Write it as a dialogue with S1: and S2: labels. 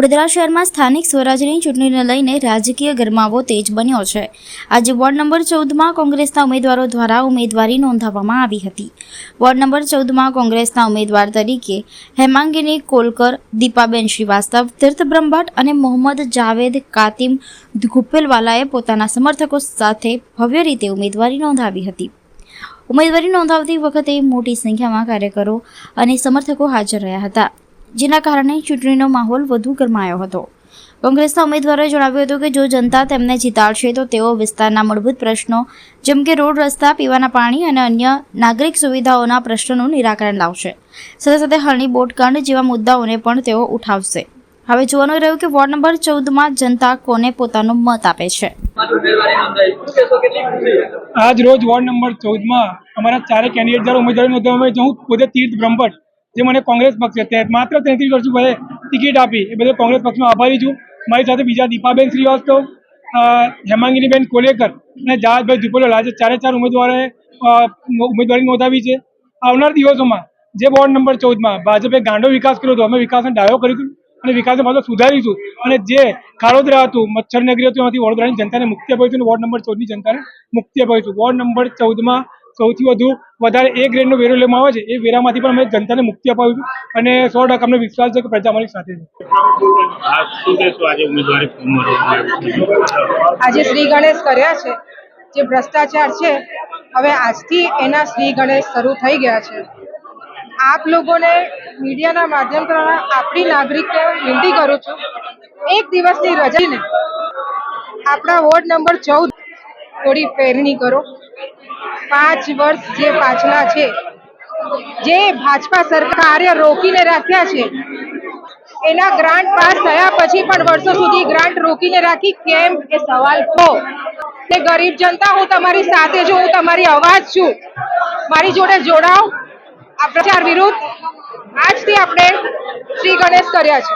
S1: વડોદરા શહેરમાં સ્થાનિક સ્વરાજની ચૂંટણીને લઈને રાજકીય ગરમાવો તેજ બન્યો છે। આજે વોર્ડ નંબર 14માં કોંગ્રેસના ઉમેદવારો દ્વારા ઉમેદવારી નોંધાવવામાં આવી હતી। વોર્ડ નંબર 14માં કોંગ્રેસના ઉમેદવાર તરીકે હેમાંગિની કોલકર, દીપાબેન શ્રીવાસ્તવ, તીર્થ બ્રહ્મભટ્ટ અને મોહમ્મદ જાવેદ કાતિમ ઘુપ્પેલવાલાએ પોતાના સમર્થકો સાથે ભવ્ય રીતે ઉમેદવારી નોંધાવી હતી। ઉમેદવારી નોંધાવતી વખતે મોટી સંખ્યામાં કાર્યકરો અને સમર્થકો હાજર રહ્યા હતા, જેના કારણે ચૂંટણીનો માહોલ વધુ ગરમાયો હતો। કોંગ્રેસના ઉમેદવારોએ જણાવ્યું હતું કે જો જનતા તેમને જીતાડશે તો તેઓ વિસ્તારના મૂળભૂત પ્રશ્નો જેમ કે રોડ, રસ્તા, પીવાના પાણી અને અન્ય નાગરિક સુવિધાઓના પ્રશ્નોનું નિરાકરણ લાવશે। સાથે સાથે હરણી બોટકાંડ જેવા મુદ્દાઓને પણ તેઓ ઉઠાવશે। હવે જોવાનું રહ્યું કે વોર્ડ નંબર 14માં જનતા કોને પોતાનો મત આપે છે।
S2: આજ રોજ વોર્ડ નંબર 14માં અમારા ચારે કેન્ડિડેટ દ્વારા ઉમેદવારી નોંધાવવામાં હું પોતે તીર્થ બ્રહ્મભટ્ટ જે મને કોંગ્રેસ પક્ષે માત્ર 33 વર્ષ વયે ટિકિટ આપી એ બદલ કોંગ્રેસ પક્ષમાં આભારી છું। મારી સાથે બીજા દીપાબેન શ્રીવાસ્તવ, હેમાંગિનીબેન કોલેકર અને જાવેદભાઈ ઘુપ્પેલવાલા આજે ચાર ઉમેદવારોએ ઉમેદવારી નોંધાવી છે। આવનાર દિવસોમાં જે વોર્ડ નંબર 14માં ભાજપે ગાંડો વિકાસ કર્યો હતો, અમે વિકાસને ડાયો કરીશું અને વિકાસને પાછો સુધારીશું અને જે કાળોદરા હતું, મચ્છર નગરી હતું, એમાંથી વડોદરાની જનતાને મુક્તિ અપાવીશું અને વોર્ડ નંબર 14ની જનતાને મુક્તિ અપાવીશું। વોર્ડ નંબર 14માં સૌથી વધારે A ગ્રેડનો વેરો લેવામાં આવે છે, એ વેરામાંથી પણ અમે જનતાને મુક્તિ અપાવીશું અને 100% અમને વિશ્વાસ છે કે પ્રજા અમારી સાથે છે।
S3: આજે શ્રી ગણેશ કર્યા છે, જે ભ્રષ્ટાચાર છે હવે આજથી એના શ્રી ગણેશ શરૂ થઈ ગયા છે। આપ લોકોને મીડિયાના માધ્યમ દ્વારા આપણી નાગરિકને વિનંતી કરું છું, એક દિવસની રજાને આપણા વોર્ડ નંબર 14 થોડી ફેરણી કરો। 5 વર્ષ જે પાછલા છે, જે ભાજપા સરકારે રોકીને રાખ્યા છે, એના ગ્રાન્ટ પાસ થયા પછી પણ વર્ષો સુધી ગ્રાન્ટ રોકીને રાખી કેમ એ સવાલ તો તે ગરીબ જનતા, હું તમારી સાથે છું, હું તમારી અવાજ છું, મારી જોડે જોડાઓ। આ પ્રચાર વિરુદ્ધ આજથી આપણે શ્રી ગણેશ કર્યા છે।